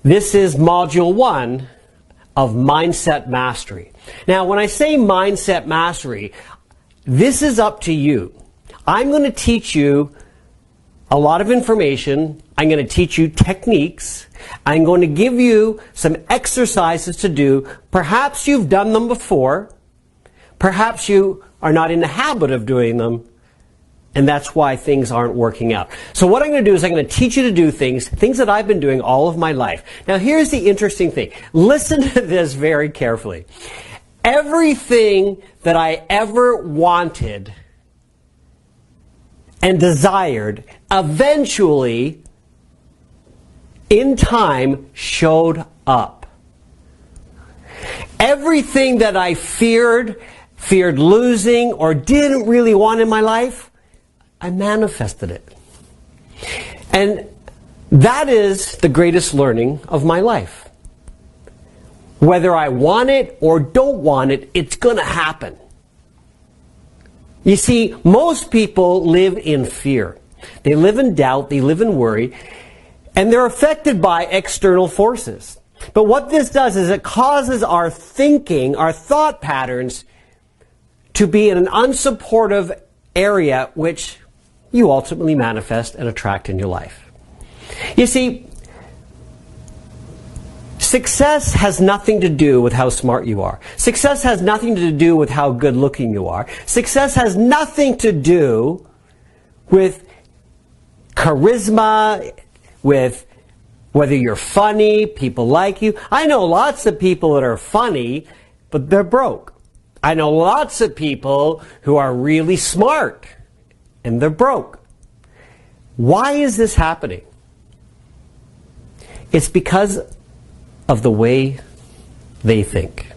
This is Module 1 of Mindset Mastery. Now, when I say Mindset Mastery, this is up to you. I'm going to teach you a lot of information. I'm going to teach you techniques. I'm going to give you some exercises to do. Perhaps you've done them before. Perhaps you are not in the habit of doing them, and that's why things aren't working out. So what I'm going to do is I'm going to teach you to do things that I've been doing all of my life. Now here's the interesting thing. Listen to this very carefully. Everything that I ever wanted and desired eventually, in time, showed up. Everything that I feared losing, or didn't really want in my life, I manifested it. And that is the greatest learning of my life. Whether I want it or don't want it, it's going to happen. You see, most people live in fear. They live in doubt, they live in worry, and they're affected by external forces. But what this does is it causes our thinking, our thought patterns, to be in an unsupportive area which you ultimately manifest and attract in your life. You see, success has nothing to do with how smart you are. Success has nothing to do with how good looking you are. Success has nothing to do with charisma, with whether you're funny, people like you. I know lots of people that are funny, but they're broke. I know lots of people who are really smart, and they're broke. Why is this happening? It's because of the way they think.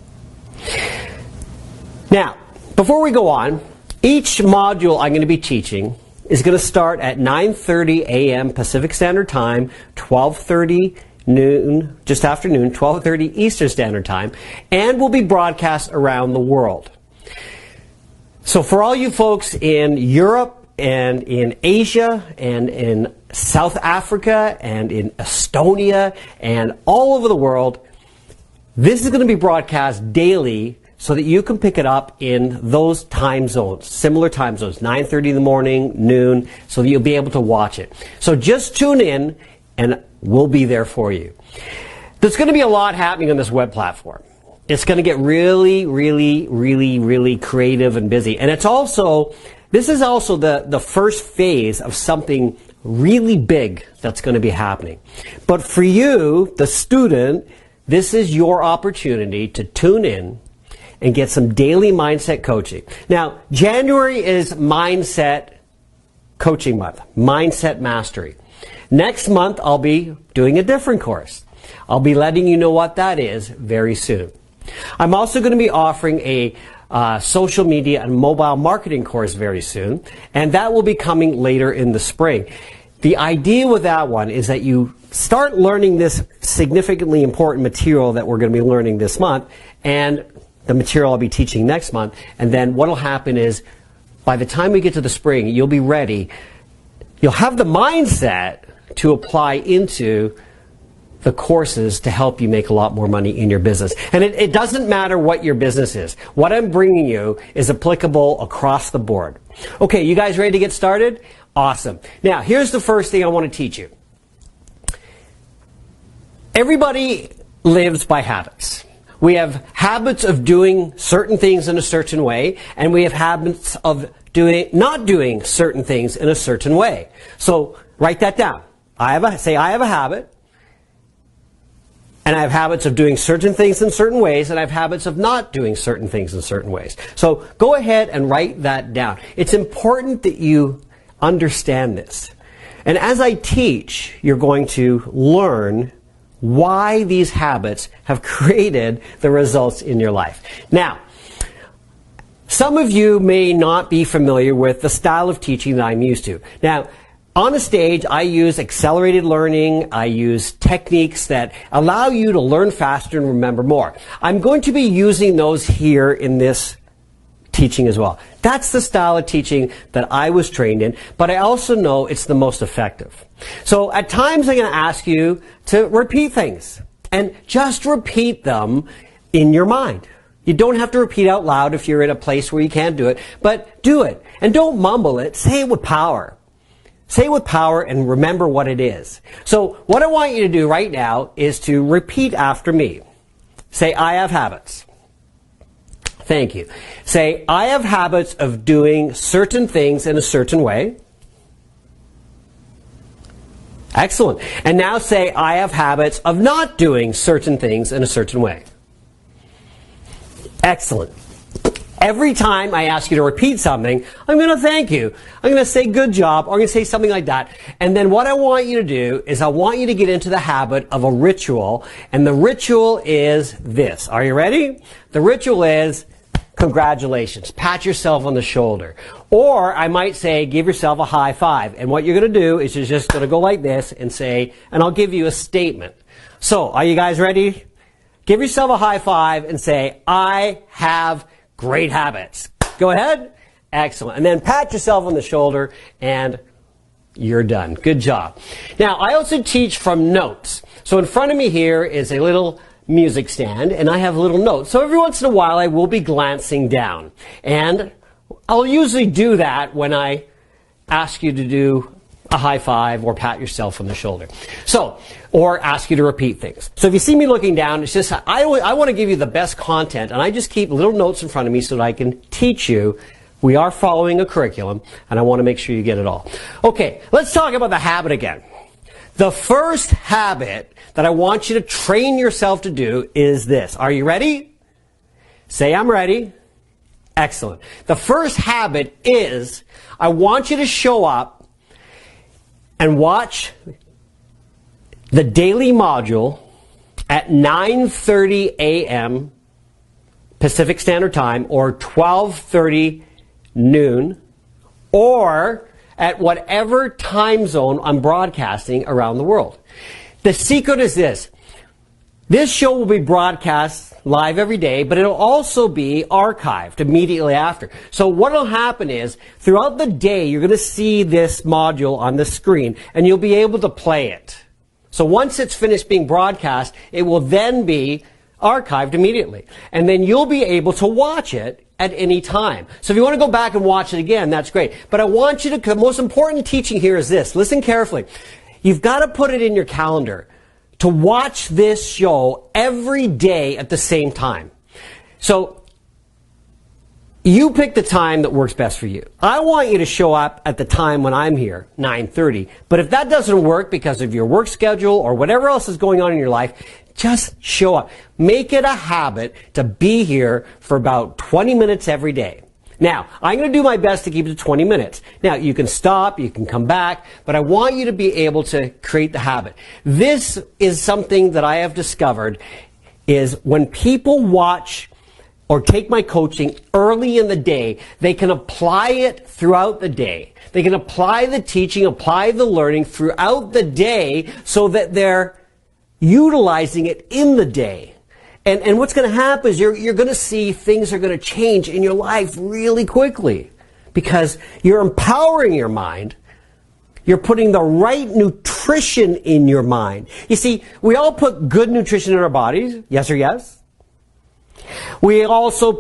Now, before we go on, each module I'm going to be teaching is going to start at 9:30 a.m. Pacific Standard Time, 12:30 noon, just after noon, 12:30 Eastern Standard Time, and will be broadcast around the world. So for all you folks in Europe and in Asia and in South Africa and in Estonia and all over the world, this is going to be broadcast daily so that you can pick it up in those time zones, similar time zones, 9:30 in the morning, noon, so that you'll be able to watch it. So just tune in and we'll be there for you. There's going to be a lot happening on this web platform. It's going to get really, really, really, really creative and busy. And this is also the first phase of something really big that's going to be happening. But for you, the student, this is your opportunity to tune in and get some daily mindset coaching. Now, January is Mindset Coaching Month, Mindset Mastery. Next month, I'll be doing a different course. I'll be letting you know what that is very soon. I'm also going to be offering a social media and mobile marketing course very soon, and that will be coming later in the spring. The idea with that one is that you start learning this significantly important material that we're going to be learning this month, and the material I'll be teaching next month, and then what will happen is by the time we get to the spring, you'll be ready. You'll have the mindset to apply into the courses to help you make a lot more money in your business. And it doesn't matter what your business is. What I'm bringing you is applicable across the board. Okay, you guys ready to get started? Awesome. Now, here's the first thing I want to teach you. Everybody lives by habits. We have habits of doing certain things in a certain way, and we have habits of not doing certain things in a certain way. So write that down. I have a habit, and I have habits of doing certain things in certain ways, and I have habits of not doing certain things in certain ways. So go ahead and write that down. It's important that you understand this. And as I teach, you're going to learn why these habits have created the results in your life. Now, some of you may not be familiar with the style of teaching that I'm used to. Now, on a stage, I use accelerated learning. I use techniques that allow you to learn faster and remember more. I'm going to be using those here in this teaching as well. That's the style of teaching that I was trained in, but I also know it's the most effective. So at times I'm going to ask you to repeat things, and just repeat them in your mind. You don't have to repeat out loud if you're in a place where you can't do it, but do it. And don't mumble it. Say it with power. Say it with power and remember what it is. So what I want you to do right now is to repeat after me. Say, I have habits. Thank you. Say, I have habits of doing certain things in a certain way. Excellent. And now say, I have habits of not doing certain things in a certain way. Excellent. Every time I ask you to repeat something, I'm going to thank you. I'm going to say good job, or I'm going to say something like that. And then what I want you to do is I want you to get into the habit of a ritual. And the ritual is this. Are you ready? The ritual is congratulations. Pat yourself on the shoulder. Or I might say give yourself a high five. And what you're going to do is you're just going to go like this and say, and I'll give you a statement. So are you guys ready? Give yourself a high five and say, I have great habits. Go ahead. Excellent. And then pat yourself on the shoulder and you're done. Good job. Now, I also teach from notes. So in front of me here is a little music stand and I have little notes. So every once in a while I will be glancing down. And I'll usually do that when I ask you to do a high five or pat yourself on the shoulder. So, or ask you to repeat things. So if you see me looking down, it's just, I want to give you the best content and I just keep little notes in front of me so that I can teach you. We are following a curriculum and I want to make sure you get it all. Okay, let's talk about the habit again. The first habit that I want you to train yourself to do is this. Are you ready? Say, I'm ready. Excellent. The first habit is I want you to show up and watch the daily module at 9:30 a.m. Pacific Standard Time or 12:30 noon or at whatever time zone I'm broadcasting around the world. The secret is this. This show will be broadcast live every day, but it'll also be archived immediately after. So what will happen is, throughout the day, you're going to see this module on the screen, and you'll be able to play it. So once it's finished being broadcast, it will then be archived immediately. And then you'll be able to watch it at any time. So if you want to go back and watch it again, that's great. But I want you to, the most important teaching here is this. Listen carefully. You've got to put it in your calendar to watch this show every day at the same time. So you pick the time that works best for you. I want you to show up at the time when I'm here, 9:30. But if that doesn't work because of your work schedule or whatever else is going on in your life, just show up. Make it a habit to be here for about 20 minutes every day. Now, I'm going to do my best to keep it to 20 minutes. Now, you can stop, you can come back, but I want you to be able to create the habit. This is something that I have discovered is when people watch or take my coaching early in the day, they can apply it throughout the day. They can apply the teaching, apply the learning throughout the day so that they're utilizing it in the day. And what's going to happen is you're going to see things are going to change in your life really quickly because you're empowering your mind. You're putting the right nutrition in your mind. You see, we all put good nutrition in our bodies. Yes or yes? We also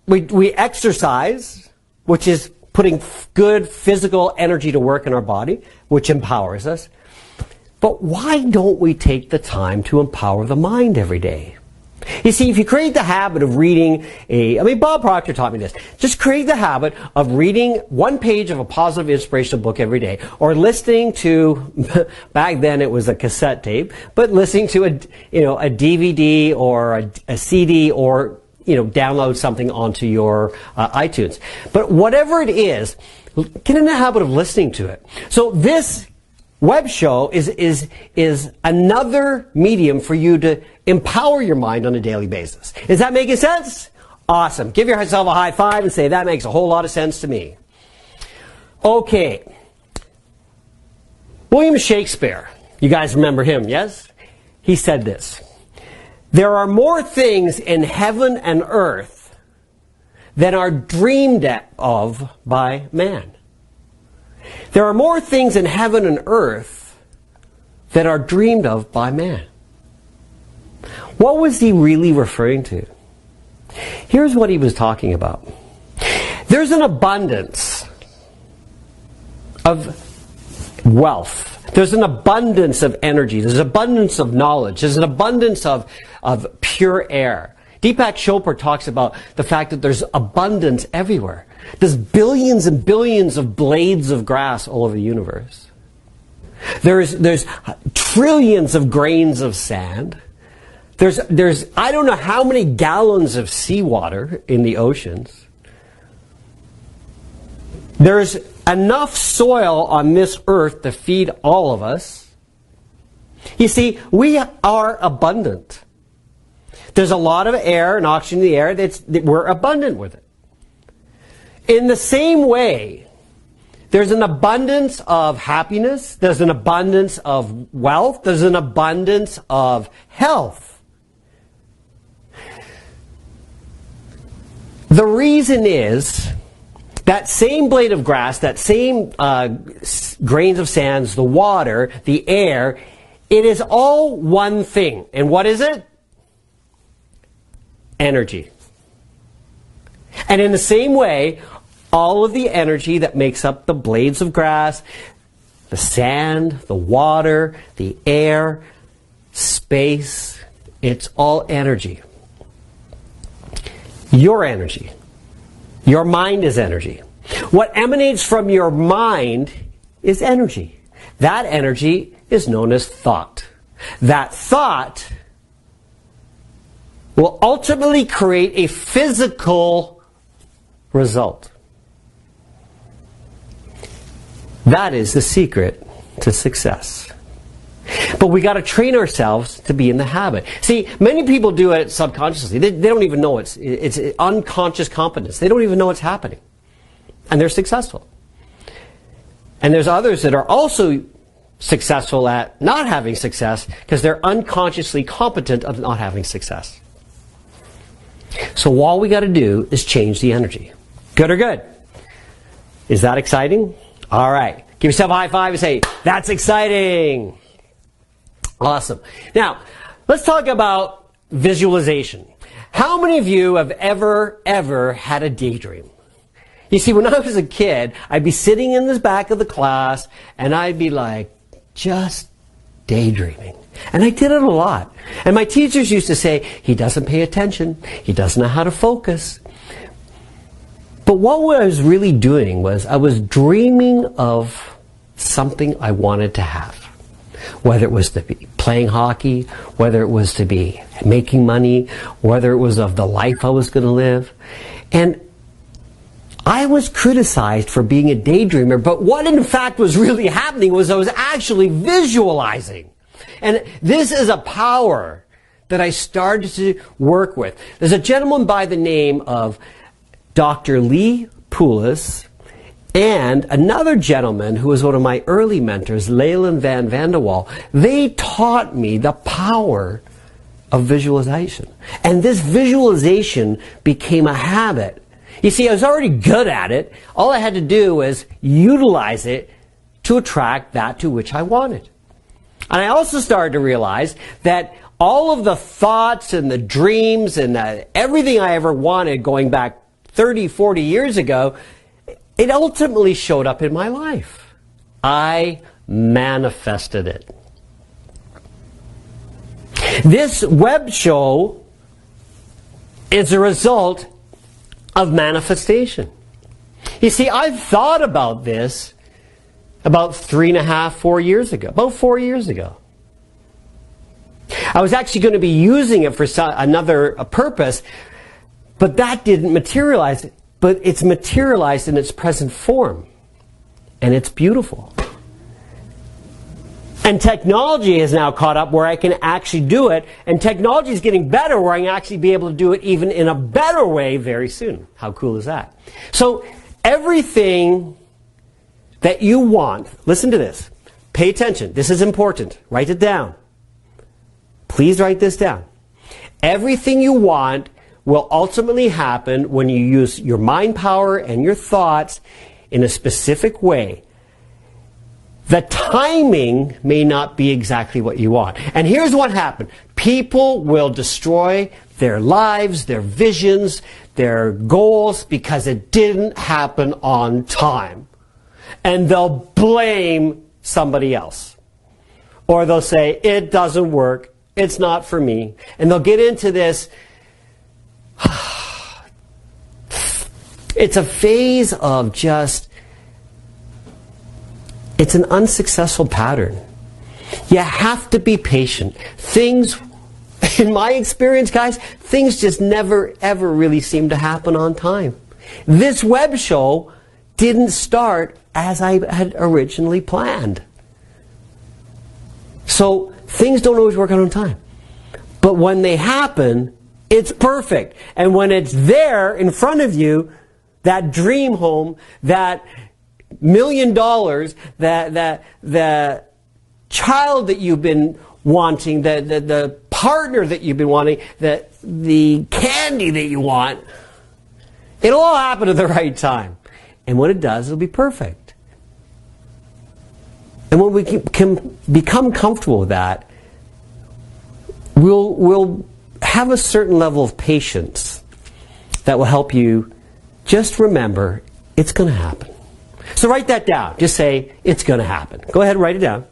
we exercise, which is putting good physical energy to work in our body, which empowers us. But why don't we take the time to empower the mind every day? You see, if you create the habit of reading Bob Proctor taught me this. Just create the habit of reading one page of a positive inspirational book every day, or listening to, back then it was a cassette tape, but listening to a DVD or a CD or, download something onto your iTunes. But whatever it is, get in the habit of listening to it. So this web show is another medium for you to empower your mind on a daily basis. Is that making sense? Awesome. Give yourself a high five and say, that makes a whole lot of sense to me. Okay. William Shakespeare. You guys remember him, yes? He said this. There are more things in heaven and earth than are dreamed of by man. There are more things in heaven and earth than are dreamed of by man. What was he really referring to? Here's what he was talking about. There's an abundance of wealth. There's an abundance of energy. There's an abundance of knowledge. There's an abundance of pure air. Deepak Chopra talks about the fact that there's abundance everywhere. There's billions and billions of blades of grass all over the universe. There's trillions of grains of sand. There's I don't know how many gallons of seawater in the oceans. There's enough soil on this earth to feed all of us. You see, we are abundant. There's a lot of air and oxygen in the air. We're abundant with it. In the same way, there's an abundance of happiness. There's an abundance of wealth. There's an abundance of health. The reason is that same blade of grass, that same grains of sands, the water, the air, it is all one thing. And what is it? Energy. And in the same way, all of the energy that makes up the blades of grass, the sand, the water, the air, space, it's all energy. Your energy. Your mind is energy. What emanates from your mind is energy. That energy is known as thought. That thought will ultimately create a physical result. That is the secret to success. But we got to train ourselves to be in the habit. See, many people do it subconsciously. They don't even know it's unconscious competence. They don't even know it's happening. And they're successful. And there's others that are also successful at not having success because they're unconsciously competent of not having success. So all we got to do is change the energy. Good or good? Is that exciting? All right. Give yourself a high five and say, that's exciting. Awesome. Now, let's talk about visualization. How many of you have ever had a daydream? You see, when I was a kid, I'd be sitting in the back of the class and I'd be like, just daydreaming. And I did it a lot. And my teachers used to say, he doesn't pay attention. He doesn't know how to focus. But what I was really doing was I was dreaming of something I wanted to have. Whether it was to be playing hockey, whether it was to be making money, whether it was of the life I was going to live. And I was criticized for being a daydreamer, but what in fact was really happening was I was actually visualizing. And this is a power that I started to work with. There's a gentleman by the name of Dr. Lee Poulos and another gentleman who was one of my early mentors, Leland Van Vanderwall. They taught me the power of visualization. And this visualization became a habit. You see, I was already good at it. All I had to do was utilize it to attract that to which I wanted. And I also started to realize that all of the thoughts and the dreams and everything I ever wanted going back 30, 40 years ago, it ultimately showed up in my life. I manifested it. This web show is a result of manifestation. You see, I've thought about this about 3.5, 4 years ago. About 4 years ago. I was actually going to be using it for another purpose, but that didn't materialize. But it's materialized in its present form. And it's beautiful. And technology has now caught up where I can actually do it. And technology is getting better where I can actually be able to do it even in a better way very soon. How cool is that? So everything that you want, listen to this. Pay attention. This is important. Write it down. Please write this down. Everything you want will ultimately happen when you use your mind power and your thoughts in a specific way. The timing may not be exactly what you want. And here's what happened. People will destroy their lives, their visions, their goals because it didn't happen on time. And they'll blame somebody else. Or they'll say, it doesn't work, it's not for me. And they'll get into this, it's a phase of just, it's an unsuccessful pattern. You have to be patient. Things, in my experience, guys, things just never, ever really seem to happen on time. This web show didn't start as I had originally planned. So things don't always work out on time. But when they happen, it's perfect. And when it's there in front of you, that dream home, that $1 million, the child that you've been wanting, the partner that you've been wanting, the candy that you want, it'll all happen at the right time. And when it does, it'll be perfect. And when we can become comfortable with that, we'll have a certain level of patience that will help you just remember it's going to happen. So write that down. Just say, it's going to happen. Go ahead and write it down.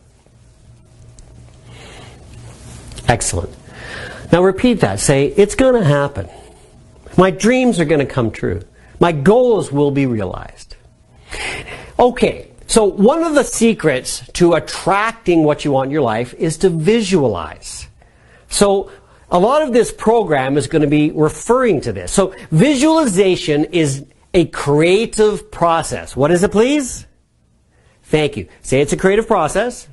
Excellent. Now repeat that. Say, it's going to happen. My dreams are going to come true. My goals will be realized. Okay, so one of the secrets to attracting what you want in your life is to visualize. So a lot of this program is going to be referring to this. So visualization is a creative process. What is it, please? Thank you. Say it's a creative process.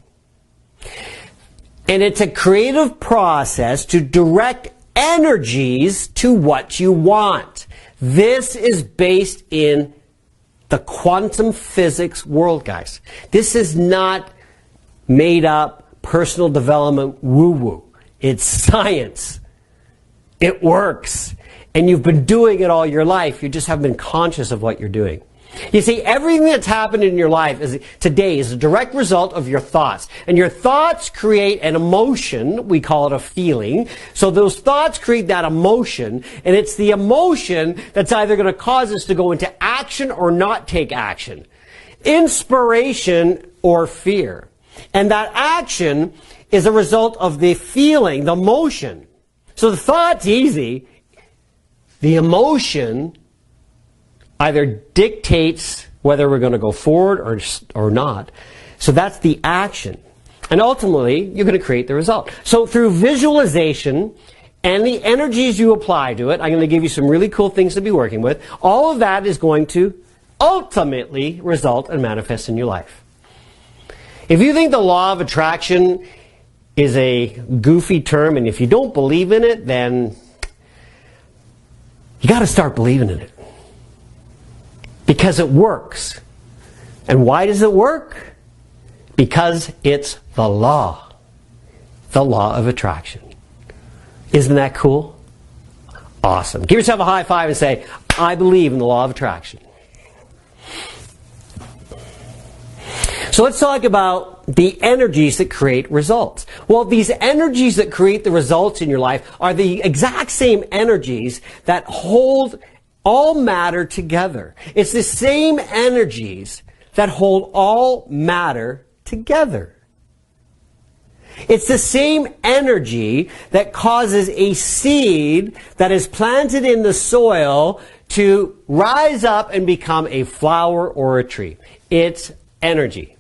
And it's a creative process to direct energies to what you want. This is based in the quantum physics world, guys. This is not made up personal development woo-woo. It's science. It works. And you've been doing it all your life. You just haven't been conscious of what you're doing. You see, everything that's happened in your life today is a direct result of your thoughts. And your thoughts create an emotion. We call it a feeling. So those thoughts create that emotion. And it's the emotion that's either going to cause us to go into action or not take action. Inspiration or fear. And that action is a result of the feeling, the emotion. So the thought's easy. The emotion either dictates whether we're going to go forward or not. So that's the action. And ultimately, you're going to create the result. So through visualization and the energies you apply to it, I'm going to give you some really cool things to be working with. All of that is going to ultimately result and manifest in your life. If you think the law of attraction is a goofy term, and if you don't believe in it, then you got to start believing in it. Because it works. And why does it work? Because it's the law. The law of attraction. Isn't that cool? Awesome. Give yourself a high five and say, I believe in the law of attraction. So let's talk about the energies that create results. Well, these energies that create the results in your life are the exact same energies that hold all matter together. It's the same energies that hold all matter together. It's the same energy that causes a seed that is planted in the soil to rise up and become a flower or a tree. It's energy.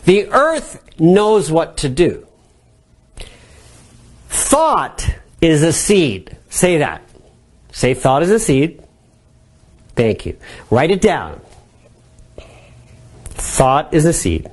The earth knows what to do. Thought is a seed. Say that. Say thought is a seed. Thank you. Write it down. Thought is a seed.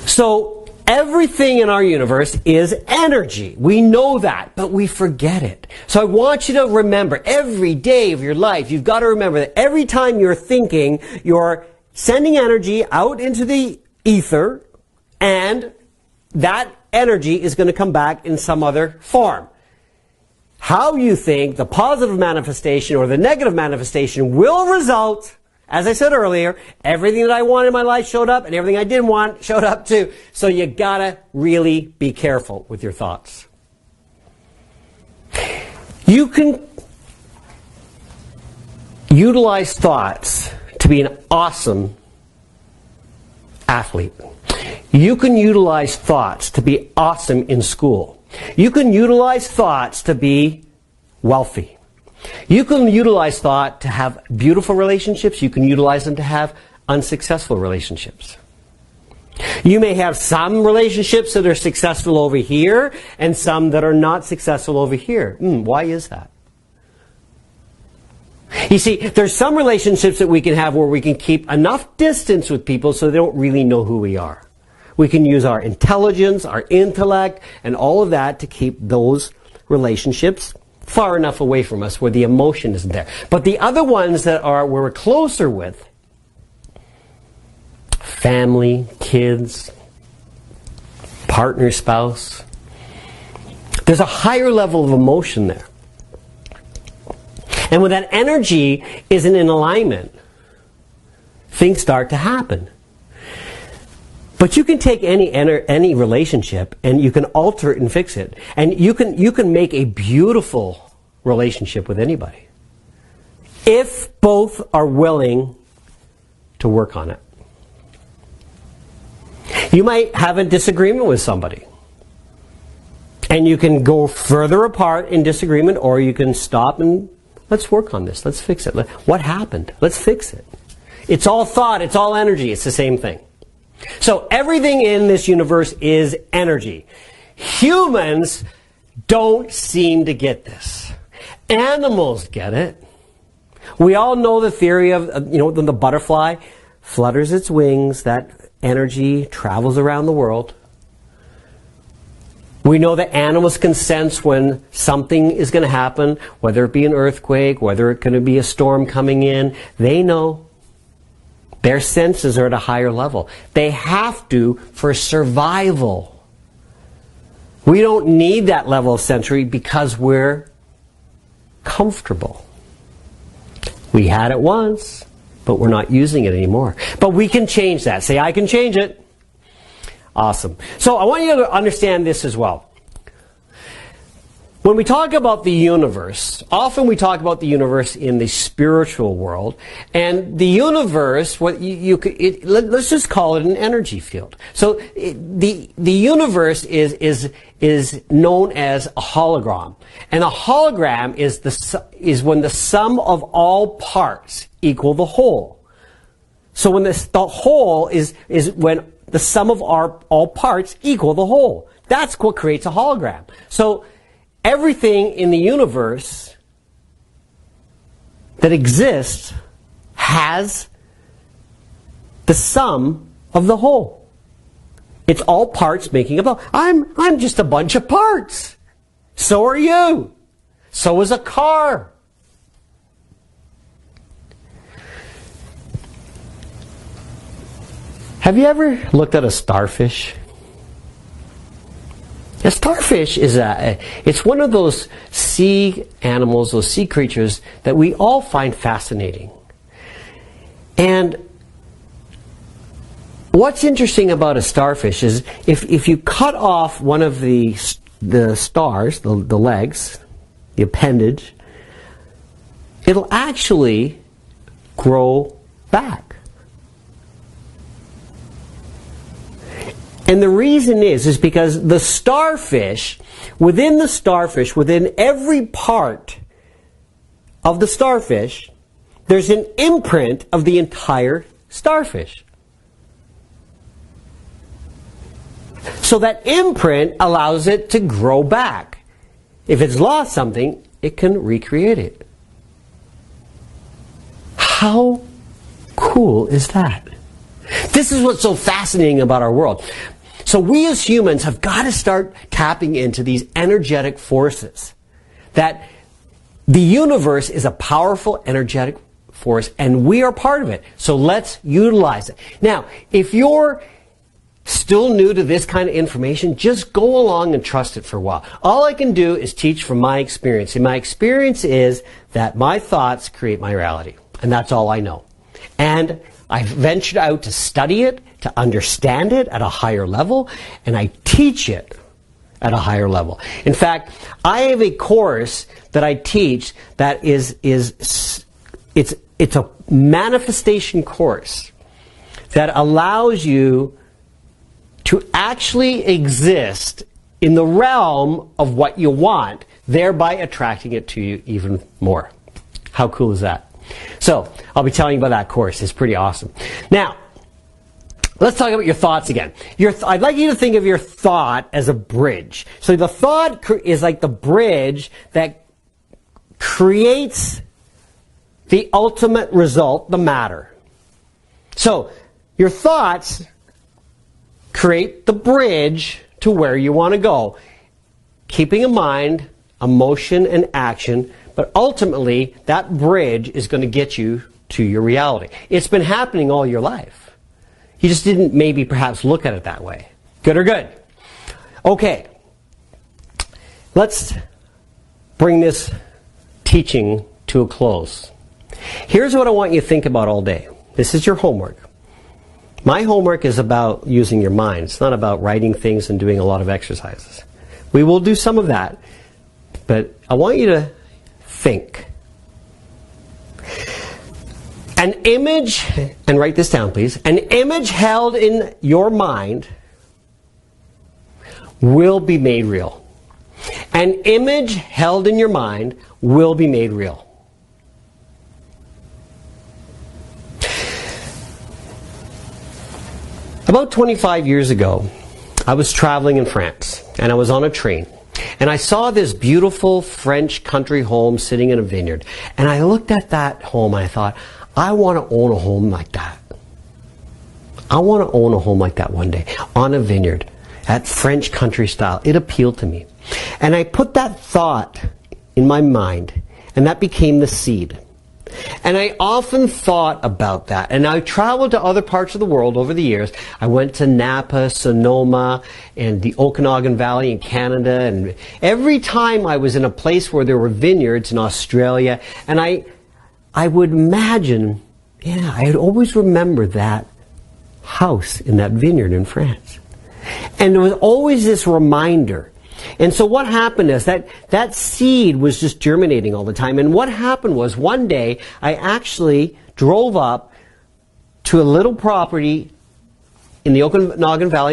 So everything in our universe is energy. We know that, but we forget it. So I want you to remember every day of your life, you've got to remember that every time you're thinking, you're sending energy out into the ether, and that energy is going to come back in some other form. How you think the positive manifestation or the negative manifestation will result, as I said earlier, everything that I wanted in my life showed up and everything I didn't want showed up too. So you gotta really be careful with your thoughts. You can utilize thoughts to be an awesome athlete. You can utilize thoughts to be awesome in school. You can utilize thoughts to be wealthy. You can utilize thought to have beautiful relationships. You can utilize them to have unsuccessful relationships. You may have some relationships that are successful over here and some that are not successful over here. Why is that? You see, there's some relationships that we can have where we can keep enough distance with people so they don't really know who we are. We can use our intelligence, our intellect, and all of that to keep those relationships far enough away from us where the emotion isn't there. But the other ones that are where we're closer with, family, kids, partner, spouse, there's a higher level of emotion there. And when that energy isn't in alignment, things start to happen. But you can take any relationship and you can alter it and fix it. And you can make a beautiful relationship with anybody. If both are willing to work on it. You might have a disagreement with somebody. And you can go further apart in disagreement, or you can stop and let's work on this. Let's fix it. What happened? Let's fix it. It's all thought. It's all energy. It's the same thing. So everything in this universe is energy. Humans don't seem to get this. Animals get it. We all know the theory of, when the butterfly flutters its wings, that energy travels around the world. We know that animals can sense when something is going to happen, whether it be an earthquake, whether it's going to be a storm coming in. They know. Their senses are at a higher level. They have to for survival. We don't need that level of sensory because we're comfortable. We had it once, but we're not using it anymore. But we can change that. Say, I can change it. Awesome. So I want you to understand this as well. When we talk about the universe, often we talk about the universe in the spiritual world, and the universe, let's just call it an energy field. So the universe is known as a hologram, and a hologram is when the sum of all parts equal the whole. So when the whole is when the sum of all parts equal the whole. That's what creates a hologram. So everything in the universe that exists has the sum of the whole. It's all parts making up. I'm just a bunch of parts. So are you. So is a car. Have you ever looked at a starfish? A starfish it's one of those sea animals, those sea creatures that we all find fascinating. And what's interesting about a starfish is if you cut off one of the stars, the legs, the appendage, it'll actually grow back. And the reason is because the starfish, within every part of the starfish, there's an imprint of the entire starfish. So that imprint allows it to grow back. If it's lost something, it can recreate it. How cool is that? This is what's so fascinating about our world. So we as humans have got to start tapping into these energetic forces. That the universe is a powerful energetic force and we are part of it. So let's utilize it. Now, if you're still new to this kind of information, just go along and trust it for a while. All I can do is teach from my experience. And my experience is that my thoughts create my reality. And that's all I know. And I've ventured out to study it, to understand it at a higher level, and I teach it at a higher level. In fact, I have a course that I teach that it's a manifestation course that allows you to actually exist in the realm of what you want, thereby attracting it to you even more. How cool is that? So, I'll be telling you about that course. It's pretty awesome. Now, let's talk about your thoughts again. I'd like you to think of your thought as a bridge. So the thought is like the bridge that creates the ultimate result, the matter. So, your thoughts create the bridge to where you want to go, keeping in mind emotion and action, but ultimately that bridge is going to get you to your reality. It's been happening all your life. You just didn't maybe perhaps look at it that way. Good or good? Okay. Let's bring this teaching to a close. Here's what I want you to think about all day. This is your homework. My homework is about using your mind. It's not about writing things and doing a lot of exercises. We will do some of that, but I want you to think. An image, and write this down please, an image held in your mind will be made real. An image held in your mind will be made real. About 25 years ago, I was traveling in France, and I was on a train, and I saw this beautiful French country home sitting in a vineyard, and I looked at that home and I thought, I want to own a home like that. I want to own a home like that one day, on a vineyard, at French country style. It appealed to me. And I put that thought in my mind, and that became the seed. And I often thought about that. And I traveled to other parts of the world over the years. I went to Napa, Sonoma, and the Okanagan Valley in Canada. And every time I was in a place where there were vineyards in Australia, and I would imagine, I'd always remember that house in that vineyard in France. And there was always this reminder. And so what happened is that seed was just germinating all the time. And what happened was one day I actually drove up to a little property in the Okanagan Valley